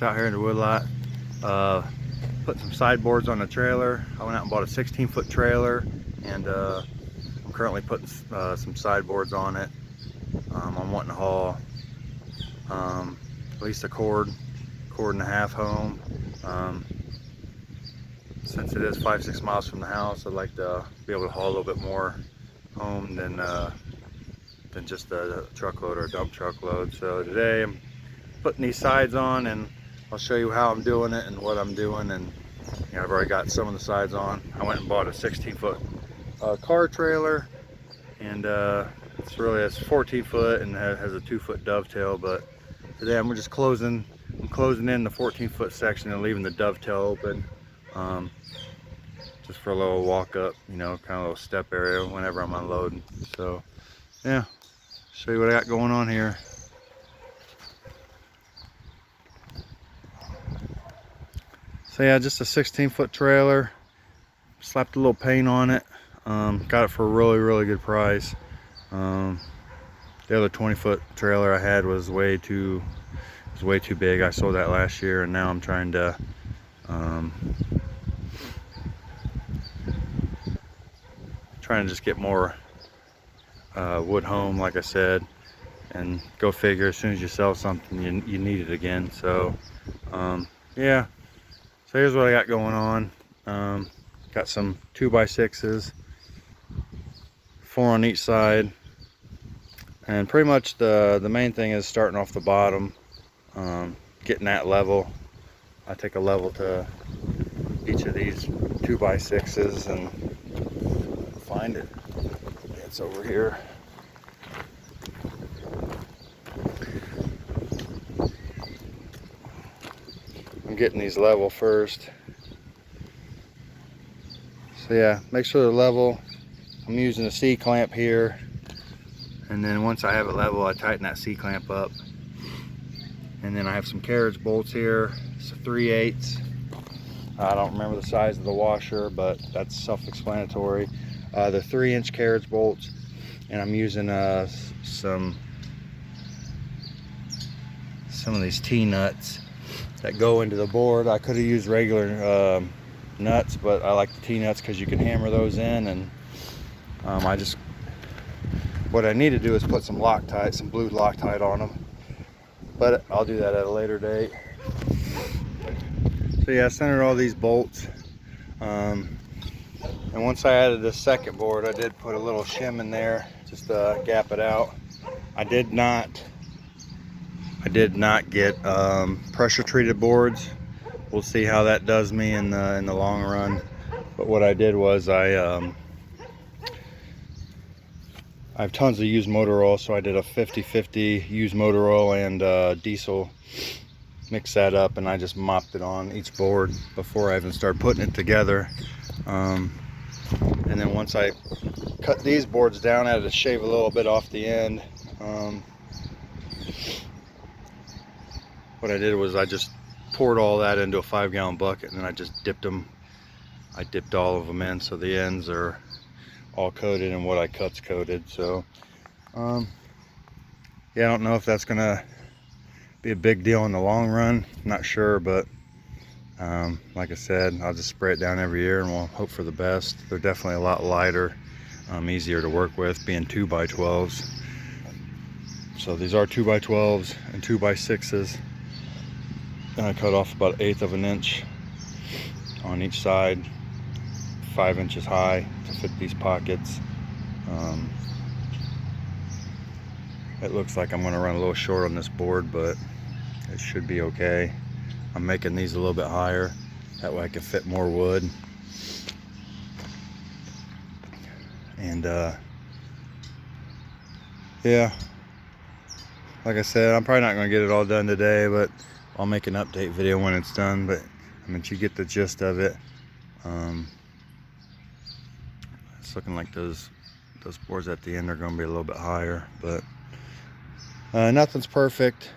just out here in the woodlot, putting some sideboards on the trailer. I went out and bought a 16-foot trailer, and I'm currently putting some sideboards on it. I'm wanting to haul at least a cord and a half home. Since it is 5-6 miles from the house, I'd like to be able to haul a little bit more home than just a truckload or a dump truck load. So today I'm putting these sides on, and I'll show you how I'm doing it and what I'm doing. And you know, I've already got some of the sides on. I went and bought a 16-foot car trailer, and it's 14 foot and has a 2-foot dovetail. But today I'm just closing in the 14-foot section and leaving the dovetail open, just for a little walk up, you know, kind of a little step area whenever I'm unloading. So yeah, show you what I got going on here. So yeah, just a 16-foot trailer, slapped a little paint on it. Got it for a really good price. The other 20-foot trailer I had was way too big. I sold that last year, and now I'm trying to just get more wood home, like I said. And go figure, as soon as you sell something, you need it again. So yeah, so here's what I got going on. Got some 2x6s, 4 on each side, and pretty much the main thing is starting off the bottom, getting that level. I take a level to each of these 2x6s and find it. It's over here. I'm getting these level first. So yeah, make sure they're level. I'm using a C-clamp here, and then once I have it level, I tighten that C-clamp up. And then I have some carriage bolts here. It's a 3/8. I don't remember the size of the washer, but that's self-explanatory. They're 3-inch carriage bolts, and I'm using some of these T-nuts that go into the board. I could have used regular nuts, but I like the T-nuts because you can hammer those in. And what I need to do is put some Loctite, some blue Loctite on them, but I'll do that at a later date. So yeah, I centered all these bolts, and once I added this second board, I did put a little shim in there just to gap it out. I did not get pressure treated boards. We'll see how that does me in the long run. But what I did was I have tons of used motor oil, so I did a 50-50 used motor oil and diesel. Mix that up, and I just mopped it on each board before I even started putting it together. And then once I cut these boards down, I had to shave a little bit off the end. What I did was I just poured all that into a 5-gallon bucket, and then I just dipped them. I dipped all of them in, so the ends are all coated, and what I cut's coated. So yeah, I don't know if that's gonna be a big deal in the long run. Not sure, but like I said, I'll just spray it down every year, and we'll hope for the best. They're definitely a lot lighter, easier to work with, being 2x12s. So these are 2x12s and 2x6s. And I cut off about 1/8 of an inch on each side, 5 inches high to fit these pockets. It looks like I'm going to run a little short on this board, but it should be okay. I'm making these a little bit higher, that way I can fit more wood. And yeah, like I said, I'm probably not going to get it all done today, but I'll make an update video when it's done. But I mean, you get the gist of it. It's looking like those boards at the end are going to be a little bit higher, but nothing's perfect.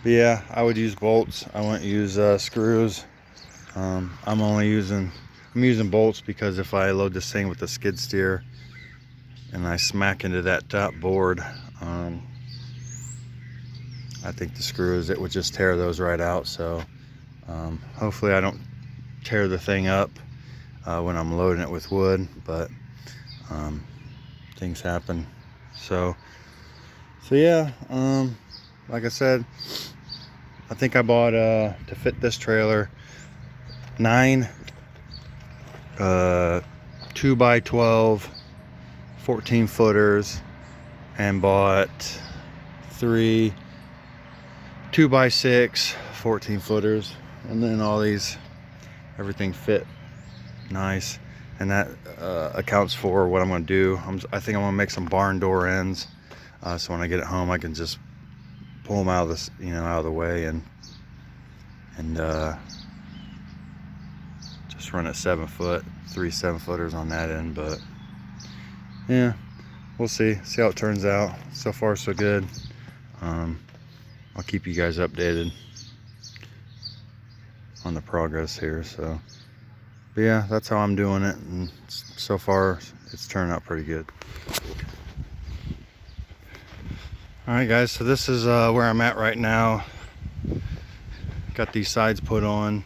But yeah, I would use bolts. I wouldn't use screws. I'm using bolts because if I load this thing with the skid steer and I smack into that top board, I think the screws, it would just tear those right out. So hopefully I don't tear the thing up when I'm loading it with wood, but things happen. So yeah, like I said, I think I bought to fit this trailer 9 2x12 14 footers, and bought 3 2x6 14 footers, and then all these, everything fit nice, and that accounts for what I'm going to do. I think I'm going to make some barn door ends, so when I get it home I can just pull them out of this, out of the way, and just run it 7 foot, 3 7-footers on that end. But yeah, we'll see how it turns out. So far so good. I'll keep you guys updated on the progress here. So, but yeah, that's how I'm doing it, and so far it's turned out pretty good. All right, guys, so this is where I'm at right now. Got these sides put on.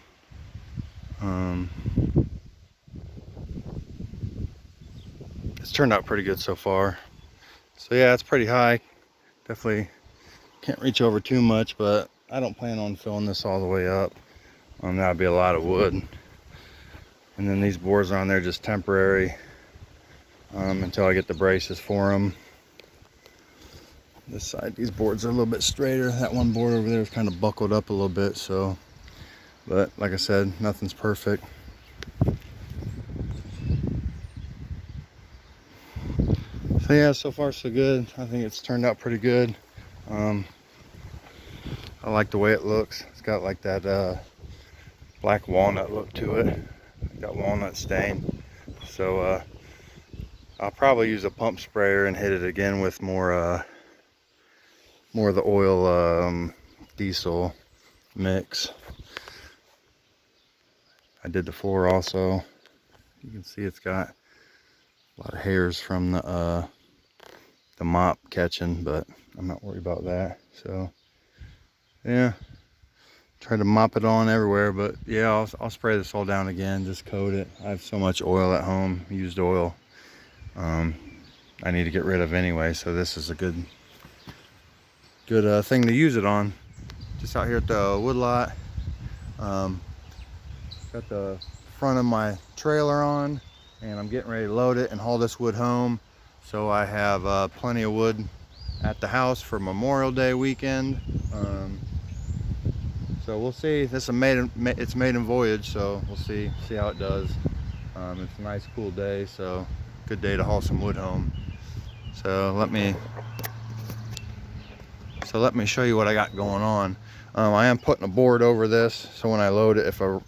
It's turned out pretty good so far. So yeah, it's pretty high. Definitely can't reach over too much, but I don't plan on filling this all the way up. That'd be a lot of wood. And then these boards are on there just temporary until I get the braces for them. This side, these boards are a little bit straighter. That one board over there is kind of buckled up a little bit, so, but like I said, nothing's perfect. So yeah, so far so good. I think it's turned out pretty good. I like the way it looks. It's got like that black walnut look to it. Got walnut stain. So I'll probably use a pump sprayer and hit it again with more of the oil diesel mix. I did the floor also. You can see it's got a lot of hairs from the mop catching, but I'm not worried about that. So yeah, try to mop it on everywhere, but yeah, I'll spray this all down again, just coat it. I have so much oil at home, used oil, I need to get rid of anyway, so this is a good thing to use it on. Just out here at the woodlot. Got the front of my trailer on, and I'm getting ready to load it and haul this wood home. So I have plenty of wood at the house for Memorial Day weekend. So we'll see. This is it's maiden voyage, so we'll see how it does. It's a nice cool day, so good day to haul some wood home. So let me show you what I got going on. I am putting a board over this, so when I load it, if a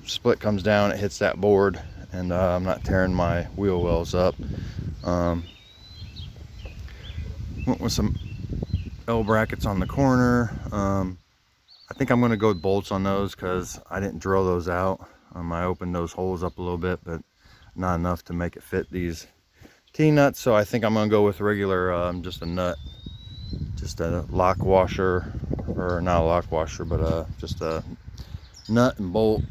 split comes down, it hits that board, and I'm not tearing my wheel wells up. Went with some L brackets on the corner. I think I'm going to go with bolts on those because I didn't drill those out. I opened those holes up a little bit, but not enough to make it fit these T-nuts. So I think I'm going to go with regular, just a nut, just a lock washer, or not a lock washer, but just a nut and bolt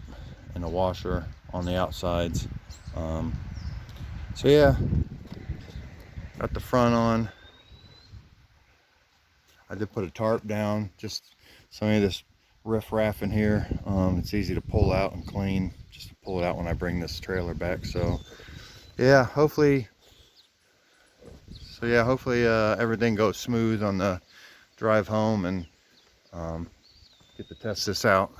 and a washer on the outsides. So yeah, got the front on. I did put a tarp down, just some of this riff-raff in here. It's easy to pull out and clean, just to pull it out when I bring this trailer back. So yeah, hopefully everything goes smooth on the drive home, and get to test this out.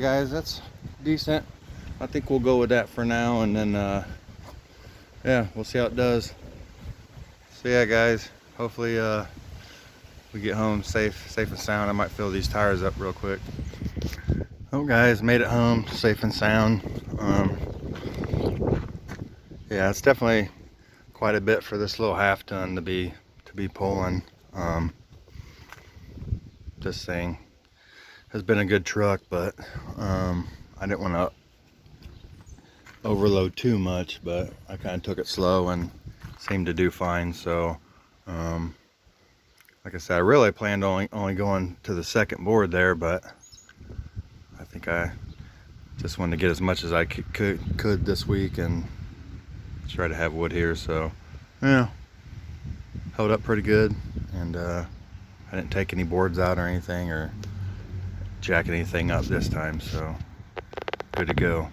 guys, that's decent. I think we'll go with that for now, and then yeah, we'll see how it does. So yeah guys, hopefully we get home safe and sound. I might fill these tires up real quick. Oh guys, made it home safe and sound. Yeah, it's definitely quite a bit for this little half ton to be pulling. This thing has been a good truck, but I didn't want to overload too much, but I kind of took it slow and seemed to do fine. So like I said, I really planned only going to the second board there, but I think I just wanted to get as much as I could this week and try to have wood here. So yeah, held up pretty good, and I didn't take any boards out or anything or jack anything up this time, so good to go.